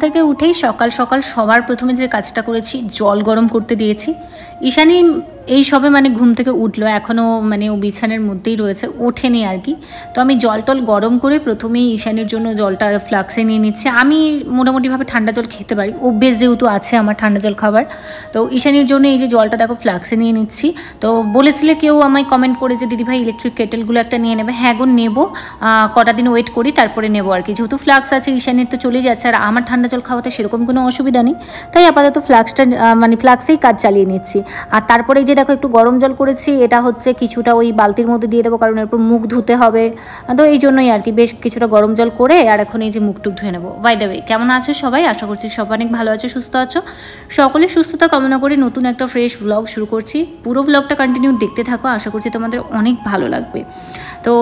থেকে উঠেই সকাল সকাল সবার প্রথমে যে কাজটা করেছি জল গরম করতে দিয়েছি। ঈশানী এই সবে মানে ঘুম থেকে উঠলো, এখনও মানে ও বিছানার মধ্যেই রয়েছে, ওঠেনি আর কি। তো আমি জল টল গরম করে প্রথমেই ঈশানীর জন্য জলটা ফ্লাক্সে নিয়ে নিচ্ছি। আমি মোটামুটিভাবে ঠান্ডা জল খেতে পারি, অভ্যেস যেহেতু আছে আমার ঠান্ডা জল খাবার। তো ঈশানীর জন্য এই যে জলটা দেখো ফ্লাক্সে নিয়ে নিচ্ছি। তো বলেছিলে কেউ আমায় কমেন্ট করে যে দিদিভাই ইলেকট্রিক কেটেলগুলো একটা নিয়ে নেবে। হ্যাঁ গো নেবো, কটা দিন ওয়েট করি তারপরে নেবো আর কি। যেহেতু ফ্লাক্স আছে ঈশানীর তো চলে যাচ্ছে, আর আমার ঠান্ডা জল খাওয়াতে সেরকম কোনো অসুবিধা নেই, তাই আপাতত ফ্লাক্সটা মানে ফ্লাক্সেই কাজ চালিয়ে নিচ্ছি। আর তারপরে যে দেখো একটু গরম জল করেছি, এটা হচ্ছে কিছুটা ওই বালতির মধ্যে দিয়ে দেবো, কারণ এরপর মুখ ধুতে হবে। তো এই জন্যই আর কি বেশ কিছুটা গরম জল করে আর এখন এই যে মুখ টুক ধুয়ে নেবো। বাই দ্য ওয়ে, কেমন আছো সবাই? আশা করছি সব অনেক ভালো আছো, সুস্থ আছো। সকলে সুস্থতা কামনা করে নতুন একটা ফ্রেশ ব্লগ শুরু করছি। পুরো ব্লগটা কন্টিনিউ দেখতে থাকো, আশা করছি তোমাদের অনেক ভালো লাগবে। তো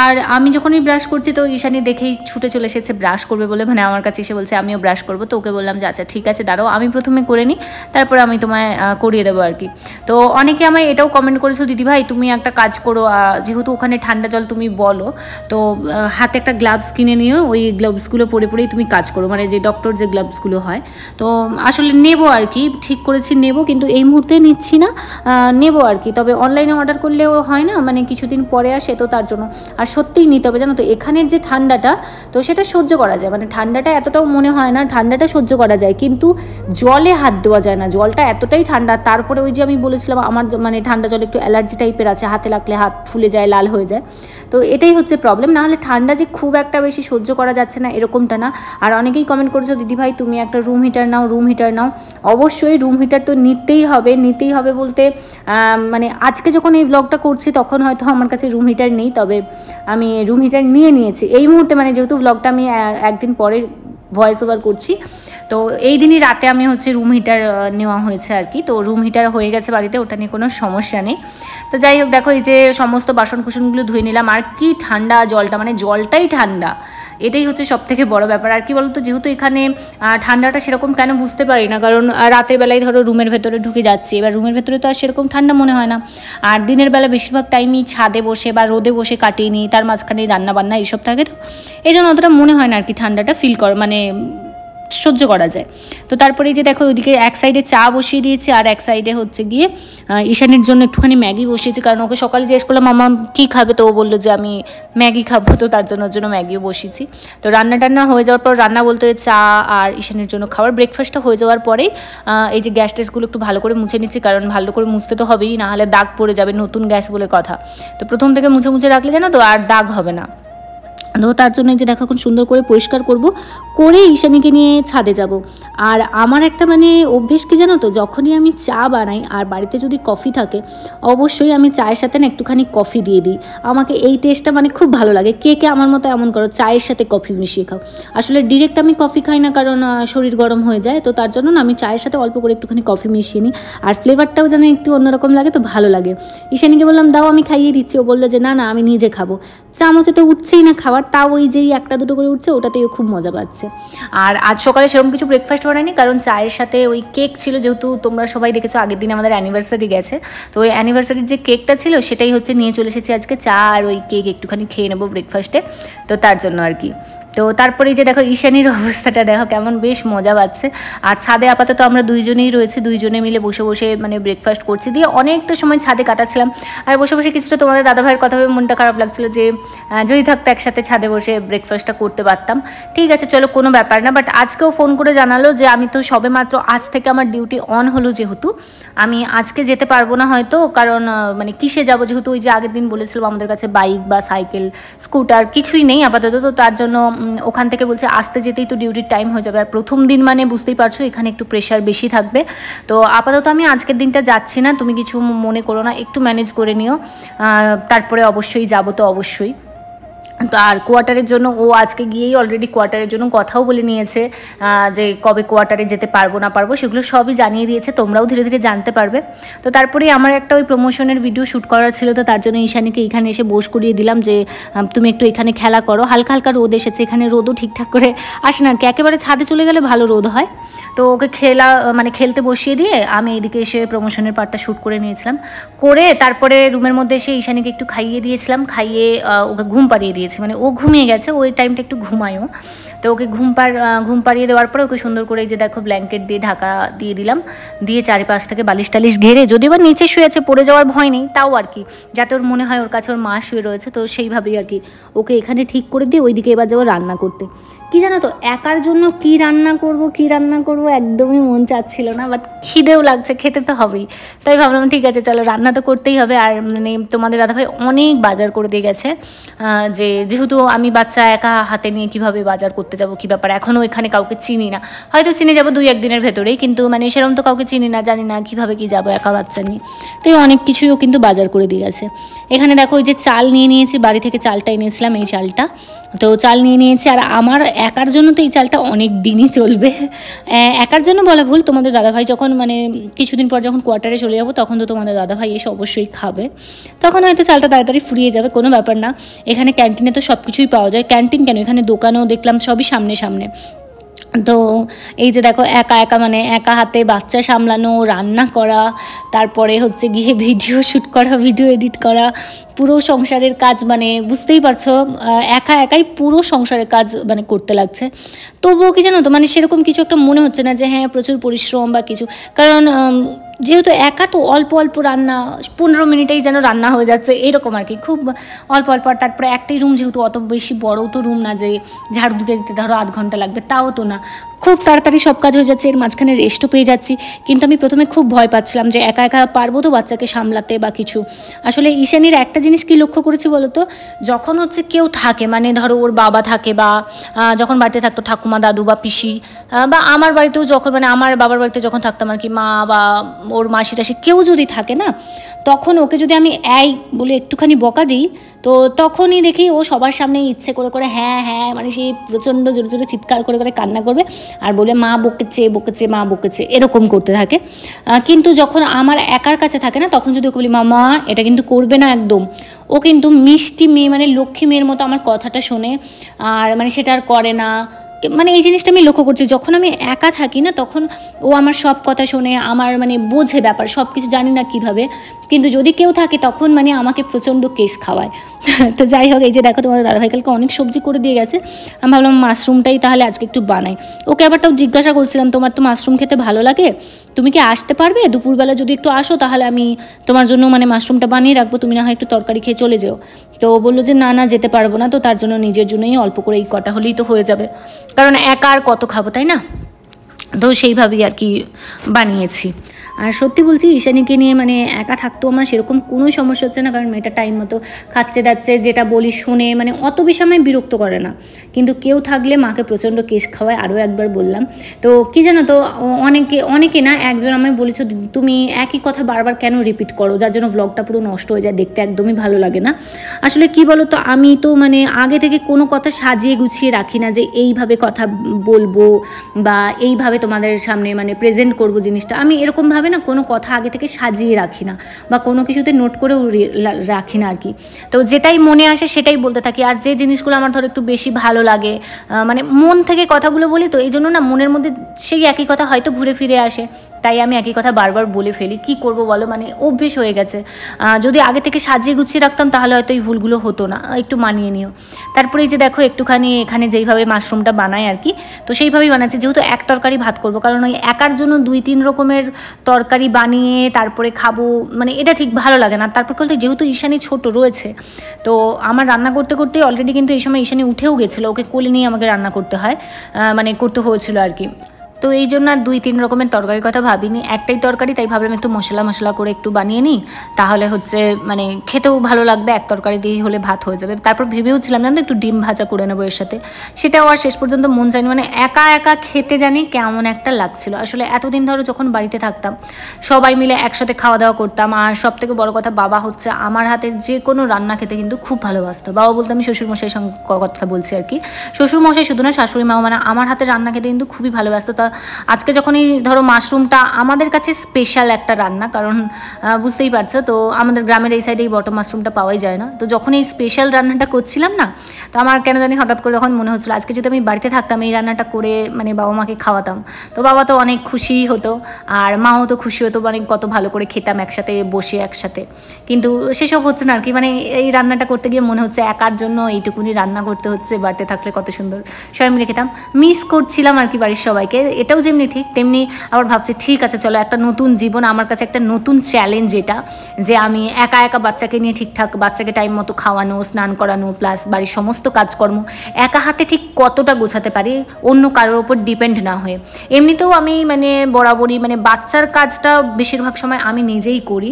আর আমি যখনই ব্রাশ করছি তো ঈশানী দেখেই ছুটে চলে এসেছে ব্রাশ করবে বলে, মানে আমার কাছে এসে বলছে আমিও ব্রাশ করবো। তো ওকে বললাম যে আচ্ছা ঠিক আছে দাঁড়াও, আমি প্রথমে করে নিই, তারপরে আমি তোমায় করিয়ে দেবো আর কি। তো অনেকে আমায় এটাও কমেন্ট করেছো দিদিভাই তুমি একটা কাজ করো, যেহেতু ওখানে ঠান্ডা জল তুমি বলো, তো হাতে একটা গ্লাভস কিনে নিও, ওই গ্লাভসগুলো পরে পরেই তুমি কাজ করো, মানে যে ডক্টর যে গ্লাভসগুলো হয়। তো আসলে নেবো আর কি, ঠিক করেছি নেবো, কিন্তু এই মুহূর্তে নিচ্ছি না, নেবো আর কি। তবে অনলাইনে অর্ডার করলেও হয় না, মানে কিছুদিন পরে আসে, তো তার জন্য আর সত্যিই নিতে হবে জানো তো। এখানের যে ঠান্ডাটা তো সেটা সহ্য করা যায়, মানে ঠান্ডাটা এতটাও মনে হয় না, ঠান্ডাটা সহ্য করা যায়, কিন্তু জলে হাত দেওয়া যায় না, জলটা এতটাই ঠান্ডা। তারপরে ওই যে আমি বলেছিলাম আমার মানে ঠান্ডা জল একটু অ্যালার্জি টাইপের আছে, হাতে লাগলে হাত ফুলে যায়, লাল হয়ে যায়। তো এটাই হচ্ছে প্রবলেম, না হলে ঠান্ডা যে খুব একটা বেশি সহ্য করা যাচ্ছে না এরকমটা না। আর অনেকেই কমেন্ট করেছো দিদিভাই তুমি একটা রুম হিটার নাও, রুম হিটার নাও। অবশ্যই রুম হিটার তো নিতেই হবে, নিতেই হবে বলতে মানে আজকে যখন এই ব্লগটা করছি তখন হয়তো আমার কাছে রুম হিটার নেই, তবে আমি রুম হিটার নিয়ে নিয়েছি এই মুহূর্তে, মানে যেহেতু ব্লগটা আমি একদিন পরে ভয়েস ওভার করছি, তো এই দিনই রাতে আমি হচ্ছে রুম হিটার নেওয়া হয়েছে আর কি। তো রুম হিটার হয়ে গেছে বাড়িতে, ওটা নিয়ে কোনো সমস্যা নেই। তো যাই হোক দেখো এই যে সমস্ত বাসন কুসনগুলো ধুয়ে নিলাম, আর কি ঠান্ডা জলটা, মানে জলটাই ঠান্ডা, এটাই হচ্ছে সব থেকে বড় ব্যাপার। আর কি বলতো, যেহেতু এখানে ঠান্ডাটা সেরকম কেন বুঝতে পারি না, কারণ রাতের বেলায় ধরো রুমের ভেতরে ঢুকে যাচ্ছি, এবার রুমের ভেতরে তো আর সেরকম ঠান্ডা মনে হয় না। আর দিনের বেলা বেশিরভাগ টাইমই ছাদে বসে বা রোদে বসে কাটিয়ে নিই, তার মাঝখানে রান্নাবান্না এইসব থাকে, তো এই জন্য অতটা মনে হয় না আর কি ঠান্ডাটা ফিল কর মানে সহ্য করা যায়। তো তারপরে যে দেখো ওইদিকে এক সাইডে চা বসিয়ে দিয়েছি, আর এক সাইডে হচ্ছে গিয়ে ঈশানীর জন্য একটুখানি ম্যাগি বসিয়েছি, কারণ ওকে সকালে জিজ্ঞেস করলাম মামা কী খাবে, তো ও বললো যে আমি ম্যাগি খাবো, তো তার জন্য ম্যাগিও বসিয়েছি। তো রান্না টান্না হয়ে যাওয়ার পর, রান্না বলতে চা আর ঈশানীর জন্য খাবার ব্রেকফাস্টটা হয়ে যাওয়ার পরেই এই যে গ্যাস ট্যাসগুলো একটু ভালো করে মুছে নিচ্ছি, কারণ ভালো করে মুছতে তো হবেই, নাহলে দাগ পড়ে যাবে, নতুন গ্যাস বলে কথা। তো প্রথম থেকে মুছে রাখলে জানো তো আর দাগ হবে না। তো তার জন্য যে দেখো এখন সুন্দর করে পরিষ্কার করব, করে ঈশানীকে নিয়ে ছাদে যাব। আর আমার একটা মানে অভ্যেস কি জানো তো, যখনই আমি চা বানাই আর বাড়িতে যদি কফি থাকে, অবশ্যই আমি চায়ের সাথে না একটুখানি কফি দিয়ে দিই। আমাকে এই টেস্টটা মানে খুব ভালো লাগে। কে কে আমার মতো এমন করো, চায়ের সাথে কফি মিশিয়ে খাও? আসলে ডিরেক্ট আমি কফি খাই না, কারণ শরীর গরম হয়ে যায়, তো তার জন্য না আমি চায়ের সাথে অল্প করে একটুখানি কফি মিশিয়ে নিই, আর ফ্লেভারটাও যেন একটু অন্যরকম লাগে, তো ভালো লাগে। ঈশানীকে বললাম দাও আমি খাইয়ে দিচ্ছি, ও বললো যে না না আমি নিজে খাবো। চামচে তো উঠছেই না খাবার, তাও ওই যেই একটা দুটো করে উঠছে ওটাতেও খুব মজা পাচ্ছে। আর আজ সকালে সেরকম কিছু ব্রেকফাস্ট বানাইনি, কারণ চায়ের সাথে ওই কেক ছিল, যেহেতু তোমরা সবাই দেখেছো আগের দিন আমাদের অ্যানিভার্সারি গেছে, তো ওই অ্যানিভার্সারির যে কেকটা ছিল সেটাই হচ্ছে নিয়ে চলে এসেছি আজকে, চা আর ওই কেক একটুখানি খেয়ে নেবো ব্রেকফাস্টে, তো তার জন্য আর কি। তো তারপরে যে দেখো ঈশানীর অবস্থাটা দেখো কেমন বেশ মজা পাচ্ছে। আর ছাদে আপাতত আমরা দুইজনেই রয়েছি, দুইজনে মিলে বসে বসে মানে ব্রেকফাস্ট করছি, দিয়ে অনেকটা সময় ছাদে কাটাচ্ছিলাম। আর বসে বসে কিছুটা তোমাদের দাদাভাইয়ের কথা ভেবে মনটা খারাপ লাগছিলো, যে যদি থাকতো একসাথে ছাদে বসে ব্রেকফাস্টটা করতে পারতাম। ঠিক আছে চলো কোনো ব্যাপার না, বাট আজকেও ফোন করে জানালো যে আমি তো সবে মাত্র আজ থেকে আমার ডিউটি অন হলো, যেহেতু আমি আজকে যেতে পারবো না হয়তো, কারণ মানে কিসে যাবো, যেহেতু ওই যে আগের দিন বলেছিলাম আমাদের কাছে বাইক বা সাইকেল স্কুটার কিছুই নেই আপাতত, তো তার জন্য ওখান থেকে বলছে আসতে যেতেই তো ডিউটির টাইম হয়ে যাবে, আর প্রথম দিন মানে বুঝতেই পারছো এখানে একটু প্রেশার বেশি থাকবে। তো আপাতত আমি আজকের দিনটা যাচ্ছি না, তুমি কিছু মনে করো না, একটু ম্যানেজ করে নিও, তারপরে অবশ্যই যাবো তো অবশ্যই। তো আর কোয়ার্টারের জন্য ও আজকে গিয়েই অলরেডি কোয়ার্টারের জন্য কথাও বলে নিয়েছে, যে কবে কোয়ার্টারে যেতে পারবো না পারবো সেগুলো সবই জানিয়ে দিয়েছে, তোমরাও ধীরে ধীরে জানতে পারবে। তো তারপরেই আমার একটা ওই প্রমোশনের ভিডিও শ্যুট করার ছিল, তো তার জন্য ঈশানীকে এখানে এসে বস করিয়ে দিলাম, যে তুমি একটু এখানে খেলা করো, হালকা হালকা রোদ এসেছে, এখানে রোদও ঠিকঠাক করে আসে না আর কি, একেবারে ছাদে চলে গেলে ভালো রোদ হয়। তো ওকে মানে খেলতে বসিয়ে দিয়ে আমি এইদিকে এসে প্রমোশনের পার্টটা শ্যুট করে নিয়েছিলাম, করে তারপরে রুমের মধ্যে এসে ঈশানীকে একটু খাইয়ে দিয়েছিলাম, খাইয়ে ওকে ঘুম পাড়িয়ে দিয়েছি, মানে ও ঘুমিয়ে গেছে, ওই টাইমটা একটু ঘুমায়ও। তো ওকে ঘুম পাড়িয়ে দেওয়ার পরে ওকে সুন্দর করে যে দেখো ব্ল্যাঙ্কেট দিয়ে ঢাকা দিয়ে দিলাম, দিয়ে চারিপাশ থেকে বালিশ টালিশ ঘেরে, যদিও বা নিচে শুয়েছে পড়ে যাওয়ার ভয় নেই, তাও আর কি যাতে ওর মনে হয় ওর কাছে ওর মা শুয়ে রয়েছে। তো সেইভাবেই আর কি ওকে এখানে ঠিক করে দিয়ে ওইদিকে এবার যাবো রান্না করতে। কি জানো তো, একার জন্য কি রান্না করব একদমই মন চাচ্ছিল না, বাট খিদেও লাগছে, খেতে তো হবেই। তাই ভাবলাম ঠিক আছে চলো রান্না তো করতেই হবে। আর মানে তোমাদের দাদাভাই অনেক বাজার করে দিয়ে গেছে, যেহেতু আমি বাচ্চা একা হাতে নিয়ে কিভাবে বাজার করতে যাব, কী ব্যাপার, এখনও এখানে কাউকে চিনি না, হয়তো চিনে যাবো 2-1 দিনের ভেতরেই, কিন্তু মানে সেরকম তো কাউকে চিনি না, জানি না কীভাবে কি যাবো একা বাচ্চা নিয়ে। তো অনেক কিছুইও কিন্তু বাজার করে দিয়ে গেছে। এখানে দেখো ওই যে চাল নিয়ে নিয়েছি, বাড়ি থেকে চালটা এনেছিলাম, এই চালটা, তো চাল নিয়ে নিয়েছি। আর আমার একার জন্য তো এই চালটা অনেক দিনই চলবে, একার জন্য বলা ভুল, তোমাদের দাদাভাই যখন মানে কিছুদিন পর যখন কোয়ার্টারে চলে যাবো তখন তো তোমাদের দাদাভাই এসে অবশ্যই খাবে, তখন হয়তো চালটা তাড়াতাড়ি ফুরিয়ে যাবে, কোনো ব্যাপার না। এখানে ক্যান্টিনে তো সব কিছুই পাওয়া যায়, ক্যান্টিন কেন এখানে দোকানেও দেখলাম সবই সামনে। তো এই যে দেখো একা মানে একা হাতে বাচ্চা সামলানো, রান্না করা, তারপরে হচ্ছে গিয়ে ভিডিও শ্যুট করা, ভিডিও এডিট করা, পুরো সংসারের কাজ, মানে বুঝতেই পারছো একাই পুরো সংসারের কাজ মানে করতে লাগছে। তবুও কি জানো তো, মানে সেরকম কিছু একটা মনে হচ্ছে না যে হ্যাঁ প্রচুর পরিশ্রম বা কিছু, কারণ যেহেতু একা তো অল্প রান্না, 15 মিনিটেই যেন রান্না হয়ে যাচ্ছে এরকম আর কি, খুব অল্প। আর তারপরে একটাই রুম, যেহেতু অত বেশি বড় তো রুম না যে ঝাড়ু দিতে ধরো আধ ঘন্টা লাগবে, তাও তো না, খুব তাড়াতাড়ি সব কাজ হয়ে যাচ্ছে, এর মাঝখানে রেস্টও পেয়ে যাচ্ছি। কিন্তু আমি প্রথমে খুব ভয় পাচ্ছিলাম যে একা পারবো তো বাচ্চাকে সামলাতে বা কিছু। আসলে ঈশানীর একটা জিনিস কি লক্ষ্য করেছি বলো তো, যখন হচ্ছে কেউ থাকে, মানে ধরো ওর বাবা থাকে বা যখন বাড়িতে থাকতো ঠাকুমা, দাদু বা পিসি, বা আমার বাড়িতেও যখন মানে আমার বাবার বাড়িতে যখন থাকতাম আর কি, মা বা ওর মাসি টাসি কেউ যদি থাকে না, তখন ওকে যদি আমি এই বলে একটুখানি বকা দিই, তো তখনই দেখি ও সবার সামনে ইচ্ছে করে হ্যাঁ মানে সেই প্রচণ্ড জোরে চিৎকার করে কান্না করবে আর বলে মা বকেছে এরকম করতে থাকে। কিন্তু যখন আমার একার কাছে থাকে না, তখন যদি ওকে বলি মামা এটা কিন্তু করবে না একদম, ও কিন্তু মিষ্টি মেয়ে, মানে লক্ষ্মী মেয়ের মতো আমার কথাটা শোনে, আর মানে সেটা আর করে না। মানে এই জিনিসটা আমি লক্ষ্য করছি, যখন আমি একা থাকি না তখন ও আমার সব কথা শোনে, আমার মানে বোঝে ব্যাপার সব কিছু, জানি না কিভাবে, কিন্তু যদি কেউ থাকে তখন মানে আমাকে প্রচণ্ড কেস খাওয়ায়। তো যাই হোক, এই যে দেখো তোমাদের দাদাভাই কালকে অনেক সবজি করে দিয়ে গেছে, আমি ভাবলাম মাশরুমটাই তাহলে আজকে একটু বানাই। ওকে আবারটাও জিজ্ঞাসা করছিলাম তোমার তো মাশরুম খেতে ভালো লাগে, তুমি কি আসতে পারবে দুপুরবেলা, যদি একটু আসো তাহলে আমি তোমার জন্য মানে মাশরুমটা বানিয়ে রাখবো, তুমি না হয় একটু তরকারি খেয়ে চলে যেও। তো বললো যে না যেতে পারবো না, তো তার জন্য নিজের জন্যই অল্প করে এই কটা হলেই তো হয়ে যাবে, কারণ একা আর কত খাবো তাই না। তো সেইভাবেই আর কি বানিয়েছি। আর সত্যি বলছি ঈশানীকে নিয়ে মানে একা থাকতেও আমার সেরকম কোনো সমস্যা হচ্ছে না, কারণ মেয়েটা টাইম মতো খাচ্ছে দাচ্ছে, যেটা বলি শুনে, মানে অত বেশি আমায় বিরক্ত করে না। কিন্তু কেউ থাকলে মাকে প্রচণ্ড কেস খাওয়ায়, আরও একবার বললাম। তো কি জানো তো, অনেকে না, একজন আমায় বলেছো তুমি একই কথা বারবার কেন রিপিট করো, যার জন্য ব্লগটা পুরো নষ্ট হয়ে যায়, দেখতে একদমই ভালো লাগে না। আসলে কি বলো তো, আমি তো মানে আগে থেকে কোনো কথা সাজিয়ে গুছিয়ে রাখি না যে এইভাবে কথা বলবো বা এইভাবে তোমাদের সামনে মানে প্রেজেন্ট করবো জিনিসটা, আমি এরকমভাবে না কোনো কথা আগে থেকে সাজিয়ে রাখি না বা কোনো কিছুতে নোট করেও রাখি না আর কি। তো যেটাই মনে আসে সেটাই বলতে থাকি, আর যে জিনিসগুলো আমার ধরো একটু বেশি ভালো লাগে, মানে মন থেকে কথাগুলো বলি, তো এই জন্য না মনের মধ্যে সেই একই কথা হয়তো ঘুরে ফিরে আসে, তাই আমি একই কথা বারবার বলে ফেলি। কি করব বলো, মানে অভ্যেস হয়ে গেছে। যদি আগে থেকে সাজিয়ে গুছিয়ে রাখতাম তাহলে হয়তো এই ভুলগুলো হতো না, একটু মানিয়ে নিও। তারপরে এই যে দেখো একটুখানি এখানে যেইভাবে মাশরুমটা বানায় আর কি, তো সেইভাবেই বানাচ্ছি, যেহেতু এক তরকারি ভাত করবো, কারণ ওই একার জন্য 2-3 রকমের তরকারি বানিয়ে তারপরে খাবো, মানে এটা ঠিক ভালো লাগে না। তারপর বলতে যেহেতু ঈশানী ছোট রয়েছে, তো আমার রান্না করতে অলরেডি কিন্তু এই সময় ঈশানী উঠেও গেছিলো, ওকে কোলে নিয়ে আমাকে রান্না করতে করতে হয়েছিল আর কি। তো এই জন্য আর 2-3 রকমের তরকারির কথা ভাবিনি, একটাই তরকারি, তাই ভাবলাম একটু মশলা করে একটু বানিয়ে নিই, তাহলে হচ্ছে মানে খেতেও ভালো লাগবে, এক তরকারি দিয়েই হলে ভাত হয়ে যাবে। তারপর ভেবেওছিলাম জানো একটু ডিম ভাজা করে নেবো এর সাথে, সেটাও আর শেষ পর্যন্ত মন চায়নি, মানে একা খেতে জানি কেমন একটা লাগছিল। আসলে এতদিন ধরো যখন বাড়িতে থাকতাম সবাই মিলে একসাথে খাওয়া দাওয়া করতাম, আর সব থেকে বড় কথা বাবা হচ্ছে আমার হাতের যে কোনো রান্না খেতে কিন্তু খুব ভালোবাসতো। বাবা বলতে আমি শ্বশুরমশাইয়ের সঙ্গে কথা বলছি আর কি, শ্বশুরমশাই শুধু না শাশুড়ি মাও, মানে আমার হাতের রান্না খেতে কিন্তু খুবই ভালোবাসতো। আজকে যখন এই ধরো মাশরুমটা আমাদের কাছে স্পেশাল একটা রান্না, কারণ বুঝতেই পারছো তো আমাদের গ্রামের এই সাইডে এই বটম মাশরুমটা পাওয়াই যায় না। তো যখন এই স্পেশাল রান্নাটা করছিলাম না, তো আমার কেন জানি হঠাৎ করে তখন মনে হচ্ছিলো আজকে যদি আমি বাড়িতে থাকতাম এই রান্নাটা করে মানে বাবা মাকে খাওয়াতাম, তো বাবা তো অনেক খুশি হতো আর মাও তো খুশি হতো, মানে কত ভালো করে খেতাম একসাথে বসে একসাথে। কিন্তু সেসব হচ্ছে না আর কি, মানে এই রান্নাটা করতে গিয়ে মনে হচ্ছে একার জন্য এইটুকুনি রান্না করতে হচ্ছে, বাড়িতে থাকলে কত সুন্দর সবাই মিলে খেতাম। মিস করছিলাম আর কি বাড়ির সবাইকে, এটাও যেমনি ঠিক তেমনি আবার ভাবছি ঠিক আছে চলো একটা নতুন জীবন, আমার কাছে একটা নতুন চ্যালেঞ্জ এটা, যে আমি একা একা বাচ্চাকে নিয়ে ঠিকঠাক বাচ্চাকে টাইম মতো খাওয়ানো, স্নান করানো, প্লাস বাড়ির সমস্ত কাজকর্ম একা হাতে ঠিক কতটা গোছাতে পারি অন্য কারোর ওপর ডিপেন্ড না হয়ে। এমনিতেও আমি মানে বরাবরই মানে বাচ্চার কাজটা বেশিরভাগ সময় আমি নিজেই করি,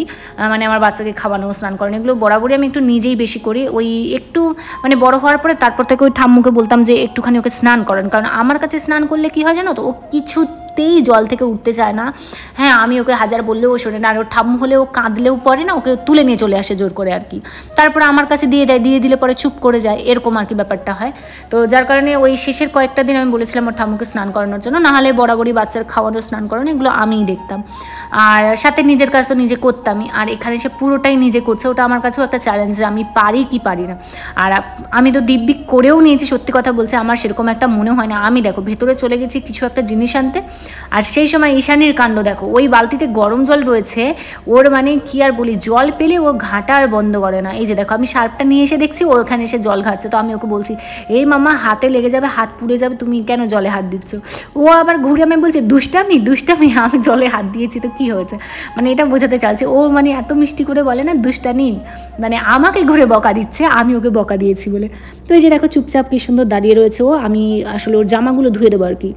মানে আমার বাচ্চাকে খাওয়ানো, স্নান করানো এগুলো বরাবরই আমি একটু নিজেই বেশি করি। ওই একটু মানে বড় হওয়ার পরে তারপর থেকে ওই ঠাম্মুকে বলতাম যে একটুখানি ওকে স্নান করান, কারণ আমার কাছে স্নান করলে কী হয় জানো তো, ও কিছুতেই জল থেকে উঠতে চায় না। হ্যাঁ আমি ওকে হাজার বললেও ও শোনে না, আর ওর ঠাম্মু হলে ও কাঁদলেও পরে না, ওকে তুলে নিয়ে চলে আসে জোর করে আর কি, তারপরে আমার কাছে দিয়ে দেয়, দিয়ে দিলে পরে চুপ করে যায়, এরকম আর কি ব্যাপারটা হয়। তো যার কারণে ওই শেষের কয়েকটা দিন আমি বলেছিলাম ওর ঠাম্মুকে স্নান করানোর জন্য, নাহলে বরাবরই বাচ্চার খাওয়ানো, স্নান করানো এগুলো আমিই দেখতাম, আর সাথে নিজের কাজ তো নিজে করতামই। আর এখানে সে পুরোটাই নিজে করছে, ওটা আমার কাছেও একটা চ্যালেঞ্জ যে আমি পারি কি পারি না। আর আমি তো দিব্যি করেও নিয়েছি, সত্যি কথা বলছি আমার সেরকম একটা মনে হয় না। আমি দেখো ভেতরে চলে গেছি কিছু একটা জিনিস আনতে, আর সেই সময় ঈশানীর কাণ্ড দেখো, ওই বালতিতে গরম জল রয়েছে, ওর মানে কি আর বলি, জল পেলে ওর ঘাঁটা আর বন্ধ করে না। এই যে দেখো আমি সার্ফটা নিয়ে এসে দেখছি ও ওখানে এসে জল ঘাটছে, তো আমি ওকে বলছি এই মামা হাতে লেগে যাবে, হাত পুড়ে যাবে, তুমি কেন জলে হাত দিচ্ছ? ও আবার ঘুরে আমি বলছে দুষ্টামি দুষ্টামি, আমি জলে হাত দিয়েছি তো কী হয়েছে, মানে এটা বোঝাতে চাইছে ও, মানে এত মিষ্টি করে বলে না দুষ্টানি, মানে আমাকে ঘুরে বকা দিচ্ছে আমি ওকে বকা দিয়েছি বলে। তো এই যে দেখো চুপচাপ কি সুন্দর দাঁড়িয়ে রয়েছে ও, আমি আসলে ওর জামাগুলো ধুয়ে দেবো আর কি।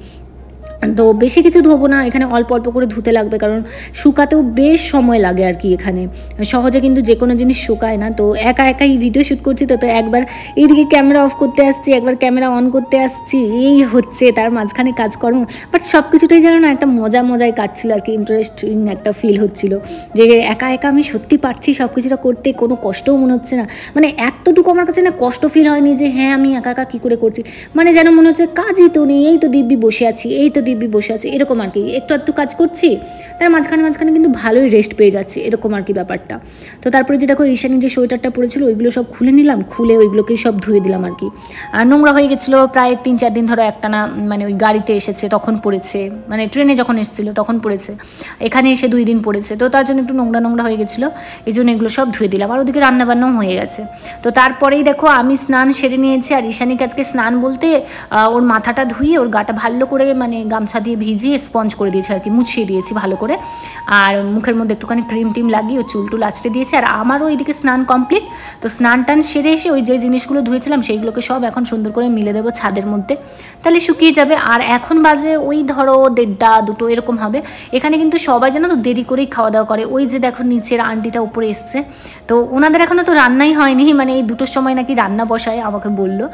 তো বেশি কিছু ধোবো না, এখানে অল্প অল্প করে ধুতে লাগবে, কারণ শুকাতেও বেশ সময় লাগে আর কি, এখানে সহজে কিন্তু যে কোনো জিনিস শুকায় না। তো একা একাই ভিডিও শ্যুট করছি, তো একবার এইদিকে ক্যামেরা অফ করতে আসছি, একবার ক্যামেরা অন করতে আসছি, এই হচ্ছে তার মাঝখানে কাজকর্ম, বাট সব কিছুটাই যেন না একটা মজায় কাটছিল আর কি, ইন্টারেস্টিং একটা ফিল হচ্ছিল যে একা একা আমি সত্যি পারছি সব কিছুটা করতে, কোনো কষ্টও মনে হচ্ছে না, মানে এতটুকু আমার কাছে না কষ্ট ফিল হয়নি যে হ্যাঁ আমি একা একা কী করে করছি, মানে যেন মনে হচ্ছে কাজই তো নেই, এই তো দিব্যি বসে আছি, এই তো দিব্যি বসে আছে, এরকম আর কি, একটু কাজ করছি তার মাঝখানে কিন্তু ভালোই রেস্ট পেয়ে যাচ্ছে, এরকম আর কি ব্যাপারটা। তো তারপরে যে দেখো ঈশানী যে সোয়েটারটা পরেছিল ওইগুলো সব খুলে নিলাম, খুলে ওইগুলোকেই সব ধুয়ে দিলাম আর কি। আর নোংরা হয়ে গেছিলো প্রায় 3-4 দিন ধরে একটানা, মানে ওই গাড়িতে এসেছে তখন পড়েছে, মানে ট্রেনে যখন এসেছিলো তখন পড়েছে, এখানে এসে 2 দিন পড়েছে, তো তার জন্য একটু নোংরা হয়ে গেছিলো, এই জন্য এগুলো সব ধুয়ে দিলাম। আর ওদিকে রান্নাবান্নাও হয়ে গেছে। তো তারপরেই দেখো আমি স্নান সেরে নিয়েছি, আর ঈশানীকে আজকে স্নান বলতে ওর মাথাটা ধুয়ে ওর গাটা ভালো করে মানে গামছা দিয়ে ভিজিয়ে স্পঞ্জ করে দিয়েছি আর কি, মুছিয়ে দিয়েছি ভালো করে, আর মুখের মধ্যে একটুখানি ক্রিম টিম লাগিয়ে ও চুল আঁচড়ে দিয়েছি। আর আমারও এইদিকে স্নান কমপ্লিট, তো স্নান টান সেরে এসে ওই যে জিনিসগুলো ধুয়েছিলাম সেইগুলোকে সব এখন সুন্দর করে মিলে দেবো ছাদের মধ্যে, তাহলে শুকিয়ে যাবে। আর এখন বাজে ওই ধরো 1:30-2 এরকম হবে। এখানে কিন্তু সবাই যেন তো দেরি করেই খাওয়া দাওয়া করে, ওই যে দেখো নিচের আন্টিটা উপরে এসছে, তো ওনাদের এখনও তো রান্নাই হয়নি, মানে এই 2টোর সময় নাকি রান্না বসায় আমাকে বললো।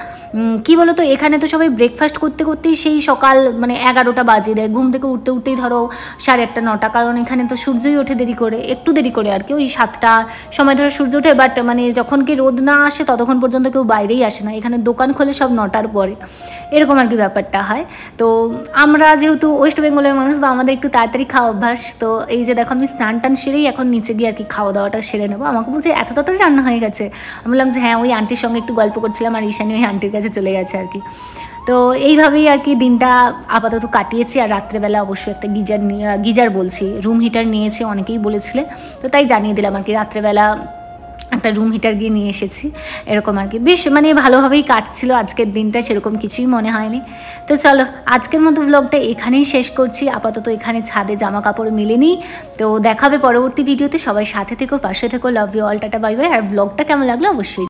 কি বলো তো এখানে তো সবাই ব্রেকফাস্ট করতেই সেই সকাল মানে 11টা বাজিয়ে দেয়, ঘুম থেকে উঠতেই ধরো 8:30-9টা, কারণ এখানে তো সূর্যই ওঠে একটু দেরি করে আর কি, ওই 7টা সময় ধরে সূর্য ওঠে, বাট মানে যখন কি রোদ না আসে ততক্ষণ পর্যন্ত কেউ বাইরেই আসে না, এখানে দোকান খোলে সব 9টার পরে, এরকম আর কি ব্যাপারটা হয়। তো আমরা যেহেতু ওয়েস্ট বেঙ্গলের মানুষ, তো আমাদের একটু তাড়াতাড়ি খাওয়া অভ্যাস, তো এই যে দেখো আমি স্নান টান সেরেই এখন নিচে গিয়ে আর কি খাওয়া দাওয়াটা সেরে নেবো। আমাকে বলছে এত তাড়াতাড়ি রান্না হয়ে গেছে, আমি বললাম যে হ্যাঁ ওই আন্টির সঙ্গে একটু গল্প করছিলাম, আর ঈশানী ওই আন্টির কাছে চলে গেছে আর কি। তো এইভাবেই আর কি দিনটা আপাতত কাটিয়েছি। আর রাত্রেবেলা অবশ্যই একটা গিজার বলছি রুম হিটার নিয়েছি, অনেকেই বলেছিলে, তো তাই জানিয়ে দিলাম আর কি, রাত্রেবেলা একটা রুম হিটার গিয়ে নিয়ে এসেছি, এরকম আর কি। বেশ মানে ভালোভাবেই কাটছিল আজকের দিনটা, সেরকম কিছুই মনে হয়নি। তো চলো আজকের মতো ব্লগটা এখানেই শেষ করছি, আপাতত এখানে ছাদে জামা কাপড় মিলে নিই। তো দেখাবে পরবর্তী ভিডিওতে, সবাই সাথে থেকো, পাশে থেকো, love you all, tata bye bye. আর ব্লগটা কেমন লাগলো অবশ্যই